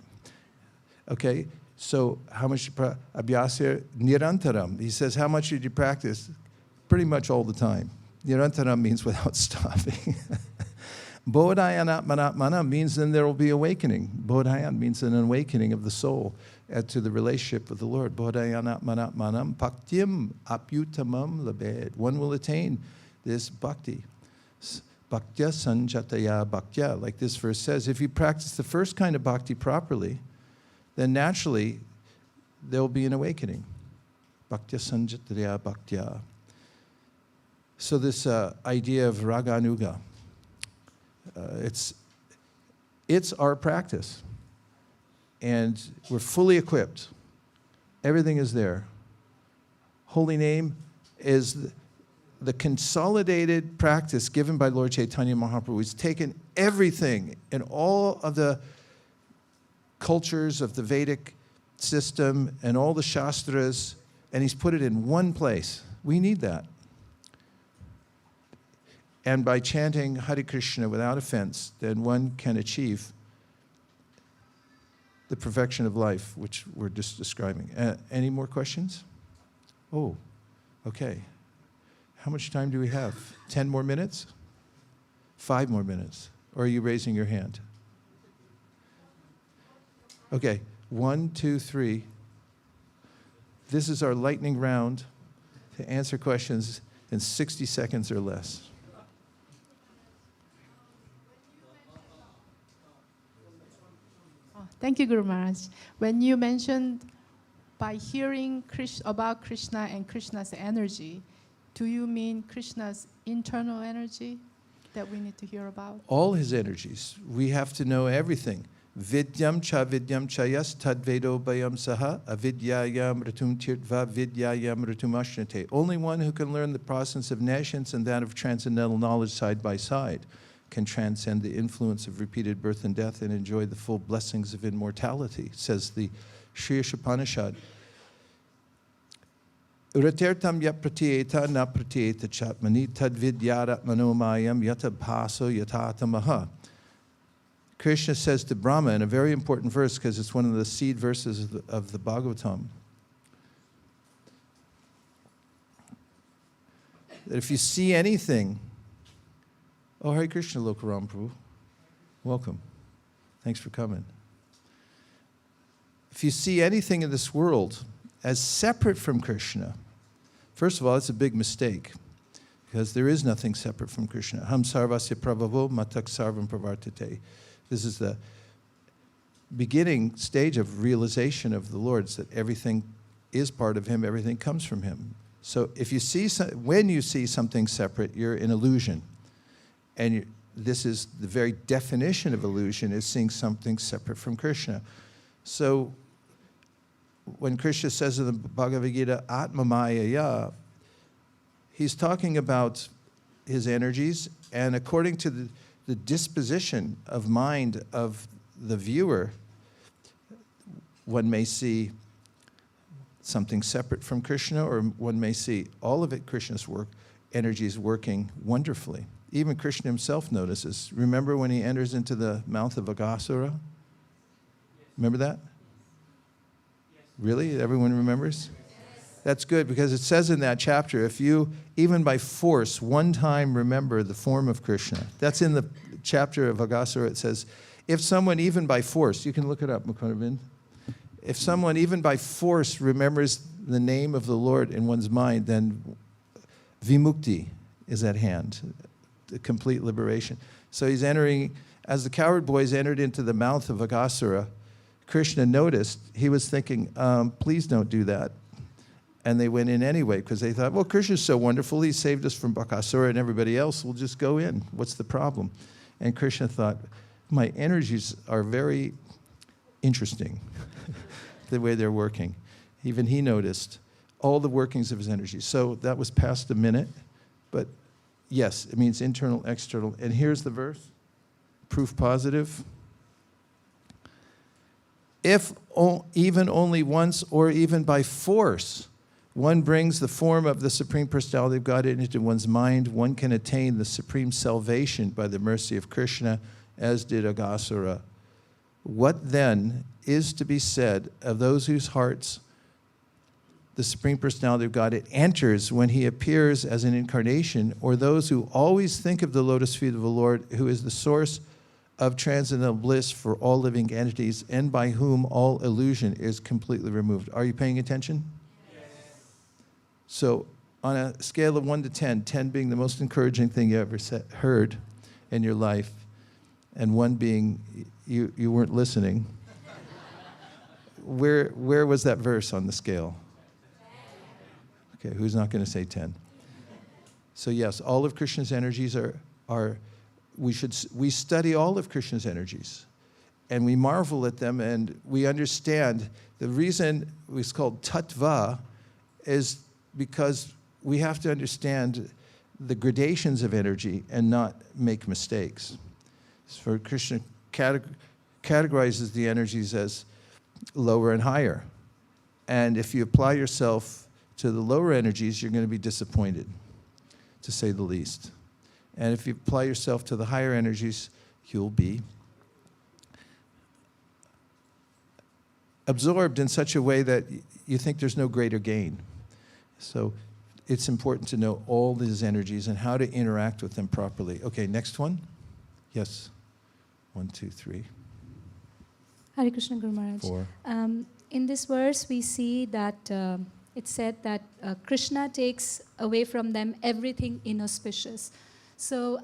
S2: Okay, so how much? Abhyasya nirantaram. He says, how much did you practice? Pretty much all the time. Nirantaram means without stopping. Bodhayanatmanatmana means then there will be awakening. Bodhayan means an awakening of the soul to the relationship with the Lord. Bodhayanatmanatmanam bhaktim apyutamam labed. One will attain this bhakti. Bhaktya sanjataya bhaktya. Like this verse says, if you practice the first kind of bhakti properly, then naturally there will be an awakening. Bhaktya sanjataya bhaktya. So this idea of raganuga, it's our practice, and we're fully equipped. Everything is there. Holy name is the consolidated practice given by Lord Chaitanya Mahaprabhu. He's taken everything in all of the cultures of the Vedic system and all the Shastras, and he's put it in one place. We need that. And by chanting Hare Krishna without offense, then one can achieve the perfection of life, which we're just describing. Any more questions? Oh, okay. How much time do we have? 10 more minutes? 5 more minutes? Or are you raising your hand? Okay, 1, 2, 3. This is our lightning round to answer questions in 60 seconds or less.
S5: Thank you, Guru Maharaj. When you mentioned by hearing about Krishna and Krishna's energy, do you mean Krishna's internal energy that we need to hear about?
S2: All his energies. We have to know everything. Vidyam chayas tadvedo bayam saha avidyayam ratum tirtva vidyayam ratum ashnate. Only one who can learn the process of nescience and that of transcendental knowledge side by side can transcend the influence of repeated birth and death and enjoy the full blessings of immortality, says the Sri Upanishad. Uratertam yat pratyeta na pratyeta chatmani tad vidyarat manomayam yata bhaso yatatamaha. Krishna says to Brahma in a very important verse, because it's one of the seed verses of the Bhagvatam, that if you see anything, oh, Hare Krishna, Lokaram Prabhu. Welcome. Thanks for coming. If you see anything in this world as separate from Krishna, first of all, it's a big mistake, because there is nothing separate from Krishna. Ham sarvasya prabhavo matak sarvam pravartate. This is the beginning stage of realization of the Lord's, that everything is part of Him, everything comes from Him. So if you see, when you see something separate, you're in illusion. And this is the very definition of illusion, is seeing something separate from Krishna. So when Krishna says in the Bhagavad Gita, Atma Maya, he's talking about his energies, and according to the disposition of mind of the viewer, one may see something separate from Krishna, or one may see all of it, Krishna's work, energies working wonderfully. even Krishna himself notices. Remember when he enters into the mouth of Aghasura? Remember that? Really? Everyone remembers? That's good, because it says in that chapter, if you, even by force, one time remember the form of Krishna. That's in the chapter of Aghasura. It says, if someone even by force, you can look it up, Mukundabind. If someone even by force remembers the name of the Lord in one's mind, then vimukti is at hand, the complete liberation. So he's entering, as the coward boys entered into the mouth of Aghasura, Krishna noticed, he was thinking, please don't do that. And they went in anyway, because they thought, well, Krishna's so wonderful, he saved us from Bakasura, and everybody else will just go in. What's the problem? And Krishna thought, my energies are very interesting, the way they're working. Even he noticed all the workings of his energies. So that was past a minute, but yes, it means internal, external. And here's the verse, proof positive. If even only once or even by force, one brings the form of the Supreme Personality of Godhead into one's mind, one can attain the supreme salvation by the mercy of Krishna, as did Aghasura. What then is to be said of those whose hearts the Supreme Personality of Godhead enters when he appears as an incarnation, or those who always think of the lotus feet of the Lord, who is the source of transcendental bliss for all living entities, and by whom all illusion is completely removed? Are you paying attention? So on a scale of 1 to 10, 10 being the most encouraging thing you ever heard in your life, and 1 being you weren't listening, where was that verse on the scale? Okay, who's not going to say 10? So yes, all of Krishna's energies are we study all of Krishna's energies, and we marvel at them, and we understand the reason it's called tattva is because we have to understand the gradations of energy and not make mistakes. So Krishna categorizes the energies as lower and higher. And if you apply yourself to the lower energies, you're going to be disappointed, to say the least. And if you apply yourself to the higher energies, you'll be absorbed in such a way that you think there's no greater gain. So it's important to know all these energies and how to interact with them properly. Okay, next one. Yes. 1, 2, 3.
S6: Hare Krishna, Guru Maharaj.
S2: 4.
S6: In this verse, we see that it said that Krishna takes away from them everything inauspicious. So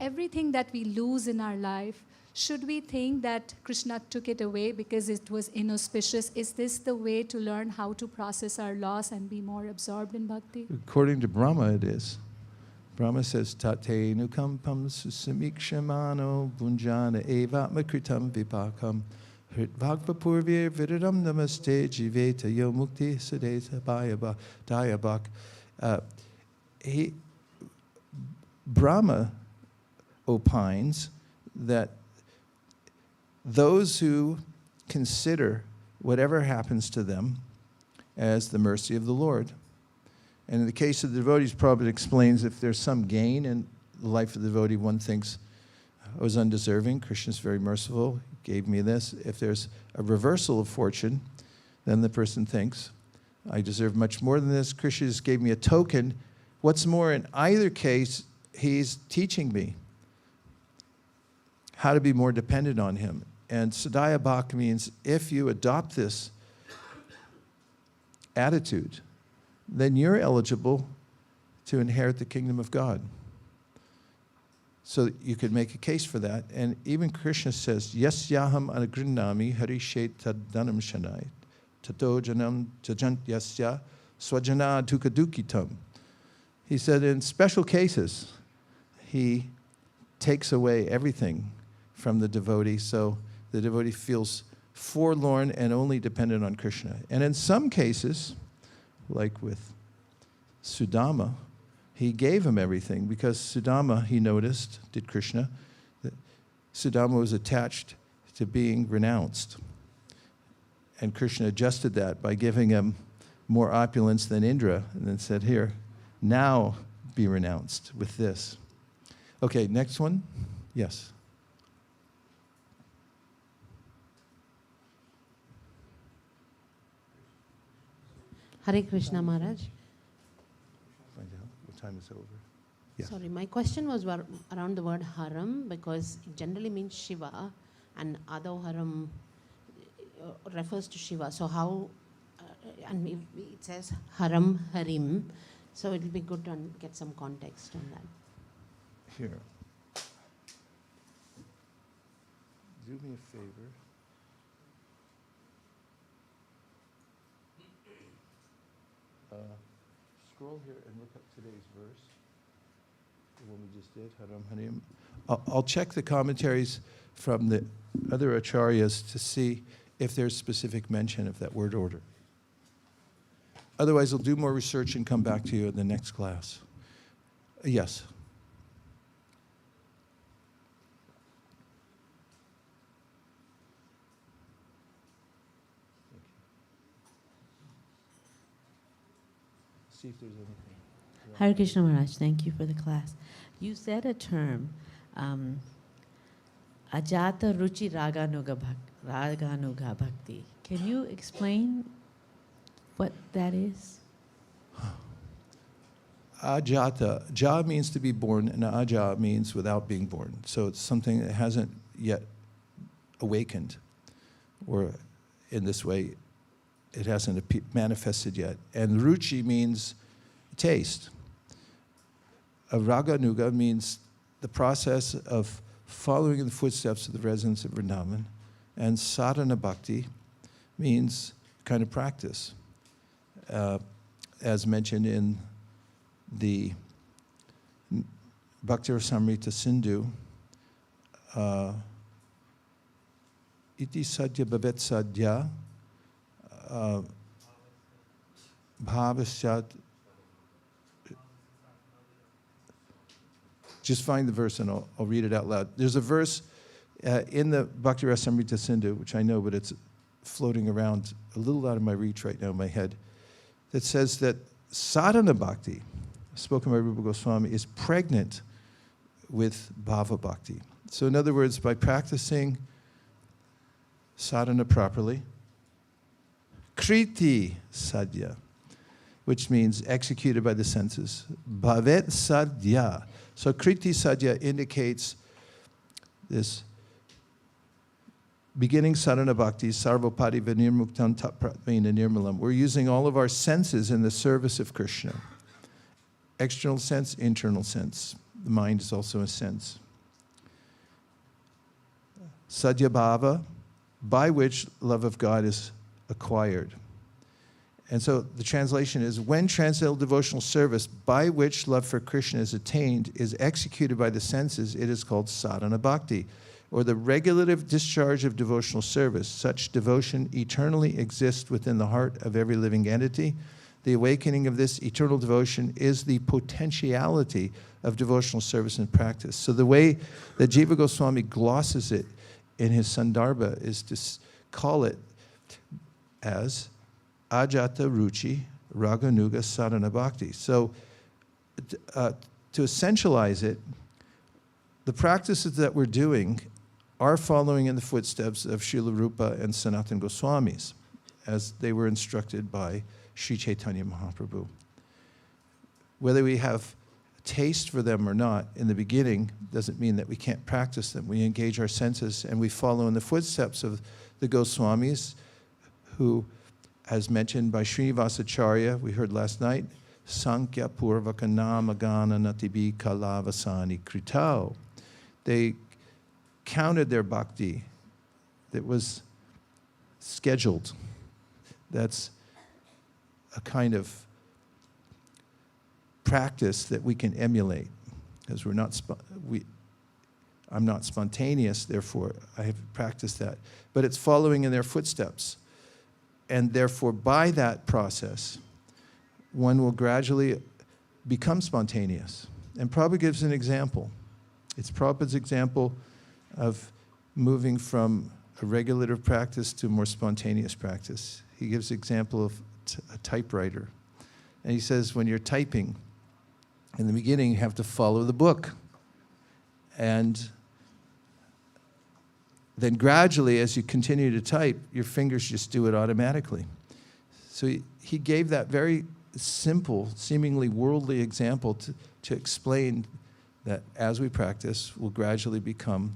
S6: everything that we lose in our life, should we think that Krishna took it away because it was inauspicious? Is this the way to learn how to process our loss and be more absorbed in bhakti?
S2: According to Brahma, it is. Brahma says, Tate nukampam susamikshamano bunjana evatmakritam vipakam hritvagvapurvir viridam namaste jiveta yo mukti sadeta dayabak. Brahma opines that those who consider whatever happens to them as the mercy of the Lord. And in the case of the devotees, Prabhupada explains if there's some gain in the life of the devotee, one thinks, I was undeserving, Krishna's very merciful, he gave me this. If there's a reversal of fortune, then the person thinks, I deserve much more than this, Krishna just gave me a token. What's more, in either case, he's teaching me how to be more dependent on him. And Sadhya Bhak means if you adopt this attitude, then you're eligible to inherit the kingdom of God. So you could make a case for that. And even Krishna says, Yes yaham anagrinami harishet taddanam shanai tato janam jajant yasya swajana dukadukitam. He said in special cases, he takes away everything from the devotee, so the devotee feels forlorn and only dependent on Krishna. And in some cases, like with Sudama, he gave him everything because Sudama, he noticed, did Krishna, that Sudama was attached to being renounced. And Krishna adjusted that by giving him more opulence than Indra and then said, here, now be renounced with this. Okay, next one. Yes.
S7: Hare Krishna Maharaj.
S2: Find out what time is over. Yeah.
S7: Sorry, my question was around the word haram because it generally means Shiva and Adho refers to Shiva. So how, and it says haram, harim. So it will be good to get some context on that.
S2: Here. Do me a favor. Scroll here and look up today's verse. The one we just did, Haram Harim. I'll check the commentaries from the other acharyas to see if there's specific mention of that word order. Otherwise, I'll do more research and come back to you in the next class. Yes. See if there's anything.
S7: Hare Krishna Maharaj, thank you for the class. You said a term, Ajata Ruchi Raganuga Bhakti. Can you explain what that is?
S2: Ajata. Ja means to be born, and aja means without being born. So it's something that hasn't yet awakened, or in this way, it hasn't manifested yet. And ruchi means taste. Raganuga means the process of following in the footsteps of the residents of Vrindavan. And sadhana bhakti means kind of practice. As mentioned in the Bhakti Rasamrita Sindhu, iti sadhya bhavet sadhya bhavasyat. Just find the verse and I'll read it out loud. There's a verse in the Bhakti Rasamrita Sindhu, which I know, but it's floating around a little out of my reach right now in my head, that says that sadhana bhakti, spoken by Rupa Goswami, is pregnant with bhava bhakti. So in other words, by practicing sadhana properly, kriti sadhya, which means executed by the senses, bhavet sadhya. So kriti sadhya indicates this beginning sadhana bhakti, sarvopadi vinirmuktam tatpratmena nirmalam. We're using all of our senses in the service of Krishna. External sense, internal sense. The mind is also a sense. Sadhya bhava, by which love of God is acquired. And so the translation is, when transcendental devotional service by which love for Krishna is attained is executed by the senses, it is called sadhana bhakti, or the regulative discharge of devotional service. Such devotion eternally exists within the heart of every living entity. The awakening of this eternal devotion is the potentiality of devotional service and practice. So the way that Jiva Goswami glosses it in his Sandarbha is to call it as Ajata Ruchi Raganuga Sadhana Bhakti. So to essentialize it, the practices that we're doing are following in the footsteps of Srila Rupa and Sanatana Goswamis, as they were instructed by Sri Chaitanya Mahaprabhu. Whether we have taste for them or not in the beginning doesn't mean that we can't practice them. We engage our senses and we follow in the footsteps of the Goswamis, who, as mentioned by Srinivasacharya, we heard last night, Sankhya Purvaka Namagana Natibi Kalavasani Kritao. They counted their bhakti that was scheduled. That's a kind of practice that we can emulate, because I'm not spontaneous, therefore I have practiced that. But it's following in their footsteps. And therefore, by that process, one will gradually become spontaneous. And Prabhupada gives an example. It's Prabhupada's example of moving from a regulative practice to a more spontaneous practice. He gives the example of a typewriter. And he says, when you're typing, in the beginning, you have to follow the book. And then gradually, as you continue to type, your fingers just do it automatically. So he gave that very simple, seemingly worldly example to explain that as we practice, we'll gradually become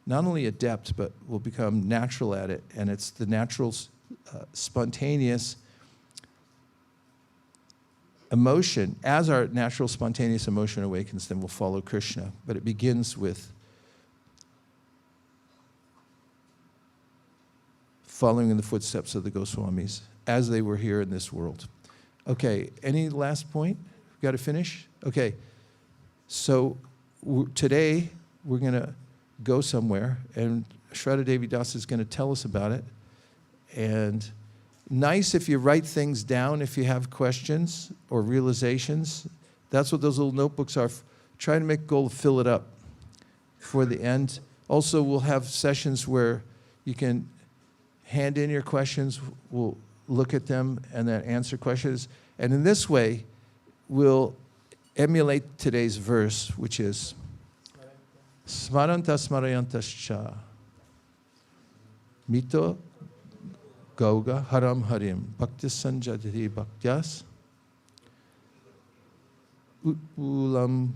S2: not only adept, but we'll become natural at it. And it's the natural, spontaneous emotion. As our natural, spontaneous emotion awakens, then we'll follow Krishna. But it begins with following in the footsteps of the Goswamis as they were here in this world. Okay, any last point? We've got to finish? Okay, so today we're going to go somewhere, and Shraddha Devi Dasa is going to tell us about it. And nice if you write things down if you have questions or realizations. That's what those little notebooks are. Try to make a goal to fill it up for the end. Also, we'll have sessions where you can hand in your questions, we'll look at them and then answer questions. And in this way, we'll emulate today's verse, which is Smaranta smarayantascha Mito Gauga Haram Harim Bhaktis Sanjadhi Bhaktyas Ulam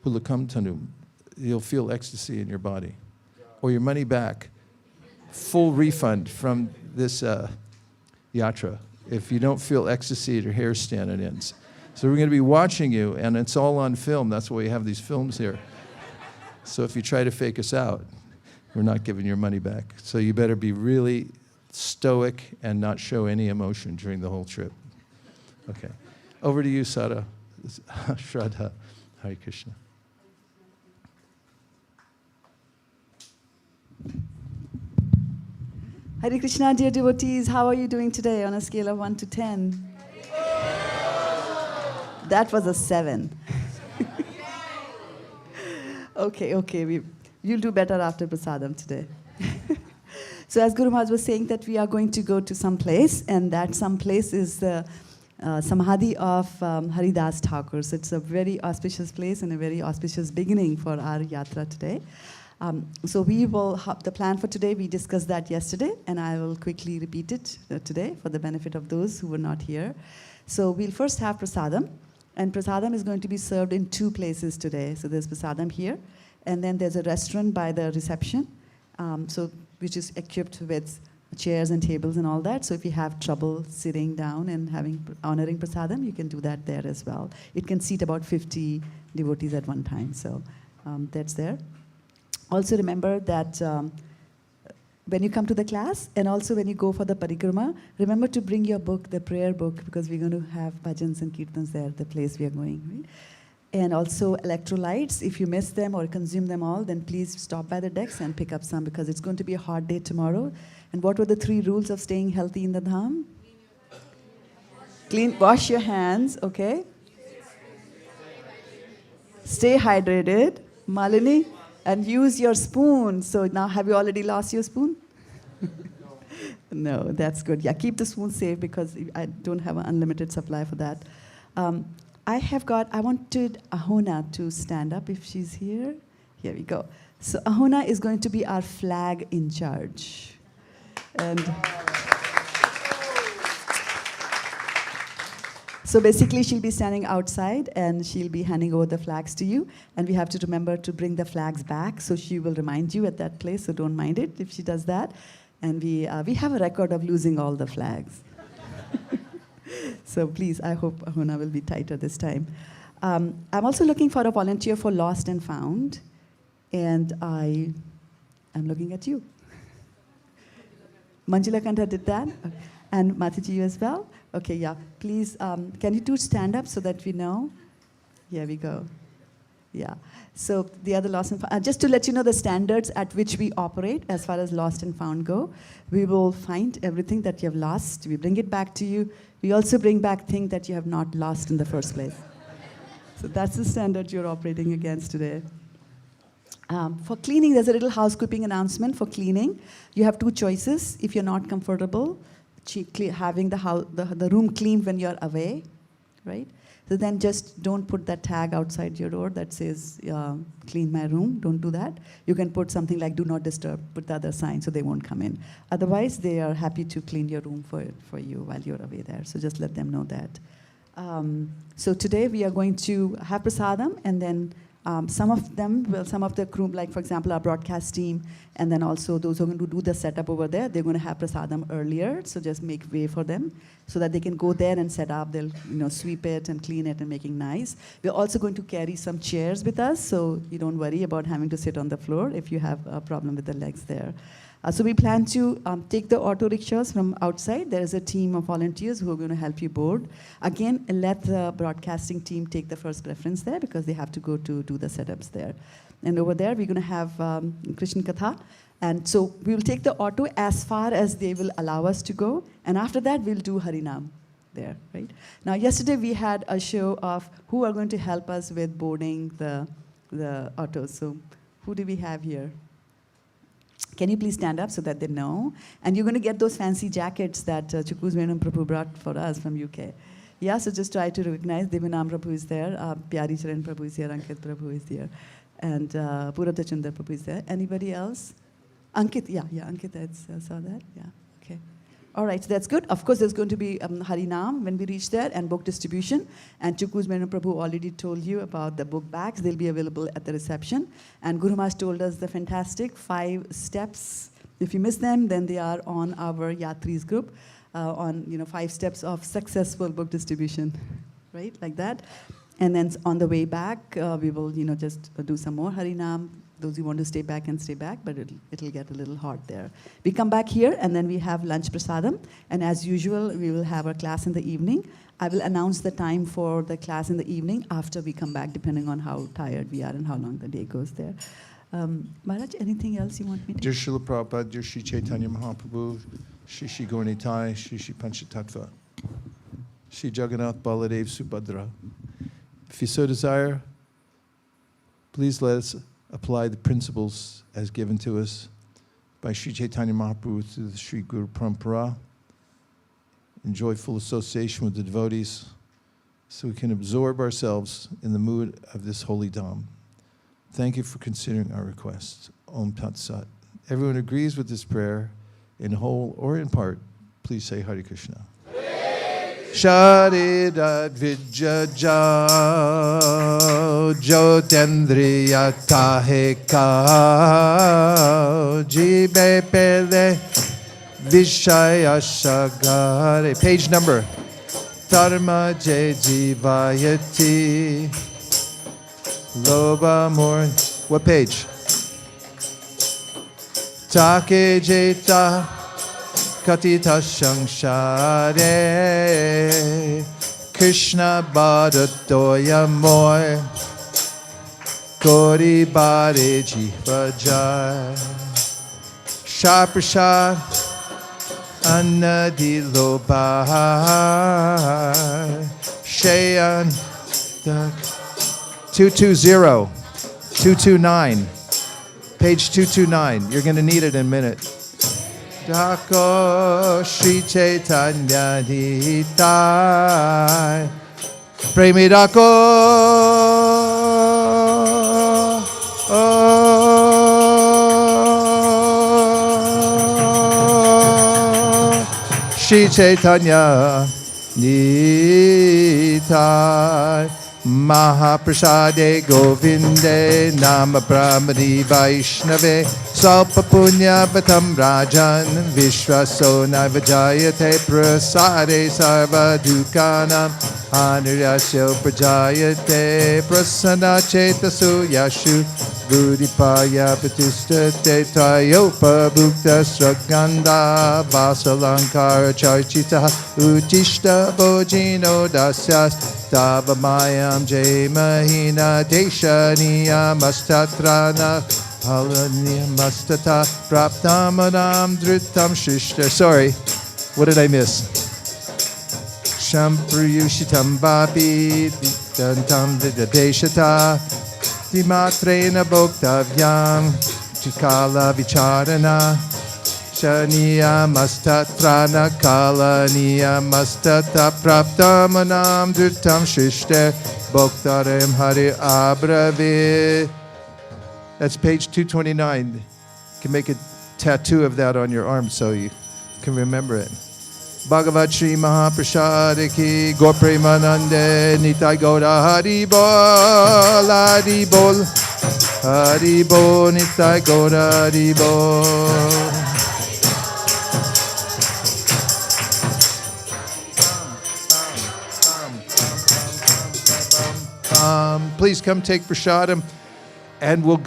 S2: Pulakam Tanum. You'll feel ecstasy in your body. Or your money back. Full refund from this yatra if you don't feel ecstasy at your hair standing in. So we're going to be watching you, and it's all on film. That's why we have these films here. So if you try to fake us out, we're not giving your money back. So you better be really stoic and not show any emotion during the whole trip. Okay. Over to you, Sada. Shraddha. Hare Krishna.
S8: Hare Krishna, dear devotees, how are you doing today on a scale of 1 to 10? That was a 7. Okay, you'll do better after prasadam today. So as Guru Maharaj was saying that we are going to go to some place, and that some place is the Samadhi of Haridas Thakur. So it's a very auspicious place and a very auspicious beginning for our yatra today. So we will have the plan for today. We discussed that yesterday, and I will quickly repeat it today for the benefit of those who were not here. So we'll first have prasadam, and prasadam is going to be served in 2 places today. So there's prasadam here, and then there's a restaurant by the reception, which is equipped with chairs and tables and all that. So if you have trouble sitting down and honoring prasadam, you can do that there as well. It can seat about 50 devotees at one time. So that's there. Also remember that when you come to the class and also when you go for the parikrama, remember to bring your book, the prayer book, because we're going to have bhajans and kirtans there, the place we are going. Right? And also electrolytes, if you miss them or consume them all, then please stop by the decks and pick up some, because it's going to be a hot day tomorrow. And what were the 3 rules of staying healthy in the dham? Wash your hands, okay? Stay hydrated. Malini? And use your spoon. So now, have you already lost your spoon? No, that's good. Yeah, keep the spoon safe, because I don't have an unlimited supply for that. I wanted Ahona to stand up if she's here. Here we go. So Ahona is going to be our flag in charge. And so basically, she'll be standing outside, and she'll be handing over the flags to you. And we have to remember to bring the flags back, so she will remind you at that place, so don't mind it if she does that. And we have a record of losing all the flags. So please, I hope Ahuna will be tighter this time. I'm also looking for a volunteer for Lost and Found, and I am looking at you. Manjula Kanta did that, and Mataji, you as well? Okay, yeah. Please, can you 2 stand up so that we know? Here we go. Yeah. So the other Lost and Found, just to let you know the standards at which we operate as far as Lost and Found go. We will find everything that you have lost. We bring it back to you. We also bring back things that you have not lost in the first place. So that's the standard you're operating against today. For cleaning, there's a little housekeeping announcement for cleaning. You have 2 choices. If you're not comfortable having the room cleaned when you're away, right? So then just don't put that tag outside your door that says, clean my room. Don't do that. You can put something like do not disturb, put the other sign so they won't come in. Otherwise, they are happy to clean your room for you while you're away there. So just let them know that. So today we are going to have prasadam, and then some of the crew, like for example our broadcast team, and then also those who are going to do the setup over there, they're going to have prasadam earlier. So just make way for them so that they can go there and set up. They'll sweep it and clean it and making nice. We're also going to carry some chairs with us, so you don't worry about having to sit on the floor if you have a problem with the legs there. So we plan to take the auto rickshaws from outside. There is a team of volunteers who are going to help you board. Again, let the broadcasting team take the first preference there because they have to go to do the setups there. And over there, we're going to have Krishna Katha. And so we will take the auto as far as they will allow us to go. And after that, we'll do Harinam there, right? Now, yesterday we had a show of who are going to help us with boarding the autos. So who do we have here? Can you please stand up so that they know? And you're going to get those fancy jackets that Chukuz Venam Prabhu brought for us from UK. Yeah, so just try to recognize. Devanam Prabhu is there, Pyari Charan Prabhu is here, Ankit Prabhu is here, and Purata Chundar Prabhu is there. Anybody else? Ankit, yeah, Ankit, I saw that, yeah, okay. All right, so that's good. Of course, there's going to be Harinam when we reach there and book distribution. And Chukuz Venam Prabhu already told you about the book bags. They'll be available at the reception. And Guru Maharaj told us the fantastic 5 steps. If you miss them, then they are on our Yatris group on 5 steps of successful book distribution, right? Like that. And then on the way back, we will just do some more Harinam. Those who want to stay back can stay back, but it'll get a little hot there. We come back here, and then we have lunch prasadam. And as usual, we will have our class in the evening. I will announce the time for the class in the evening after we come back, depending on how tired we are and how long the day goes there. Maharaj, anything else you want me to?
S2: Dear Srila Prabhupada, dear Sri Chaitanya Mahaprabhu, Shri Gauranitai, Shri Panchatattva, Shri Jagannath Baladev Subhadra. If you so desire, please let us apply the principles as given to us by Sri Chaitanya Mahaprabhu through the Sri Guru Parampara. Enjoy full association with the devotees so we can absorb ourselves in the mood of this holy Dham. Thank you for considering our request. Om Tat Sat. Everyone agrees with this prayer, in whole or in part. Please say Hare Krishna. Sharidat Vijajao Jotendriya Kaheka Jibe Pele Vishaya Shagare. Page number. Dharma Je Jivayati Loba More. What page? Take Jeta Katita Shangshare Krishna Bhadatoya Moy Kori Bhare Jivajay Shaprashad Anadi Lobai Shayan 220 229 page 229. You're going to need it in a minute. Dako Shri Chaitanya Nitai Premi Dako Shri Chaitanya Nitai Mahaprasade Govinde Nama Brahmani Vaishnave Salpa Punya Batam Rajan Vishwaso Navajayate Prasade Sarva Dukanam Anirasyo Prajayate Prasana Chetasu Yashu Budipaya Patistate Tayopa Bhukta Sraganda Vasalankara Charchita Utishta Bojino Dasyas Tavamayam Jai Mahina Deshaniya Mastatrana Halaniya Mastata Praptamadam Dhritam Shishta. Sorry, what did I miss? Shampriyushitam Babi Dantam Vidadeshata Dimatrena Bhoktavyam Chikala Vicharana Niyamastatrana kala niyamastata praptamanam dhritam shishte bhoktarem hari abrave. That's page 229. You can make a tattoo of that on your arm so you can remember it. Bhagavat Shri Mahaprasad ki Gaur Premanande Nitai Gaura Hari Bol Hari Bol Hari Bol Nitai Gaura Hari Bol. Please come take prasadam, and we'll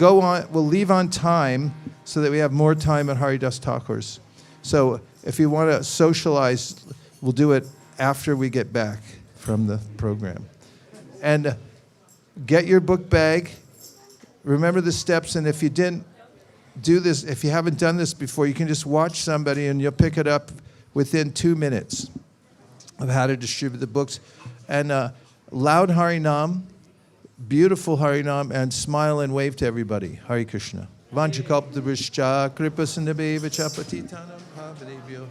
S2: leave on time so that we have more time at Haridas Thakur's. So if you want to socialize, we'll do it after we get back from the program. And get your book bag. Remember the steps, and if you didn't do this, if you haven't done this before, you can just watch somebody and you'll pick it up within 2 minutes of how to distribute the books. And loud Harinam, beautiful Harinam, and smile and wave to everybody. Hare Krishna. Vanchakalptarishcha kripasinabheva chapatitanam bhavadebhyo.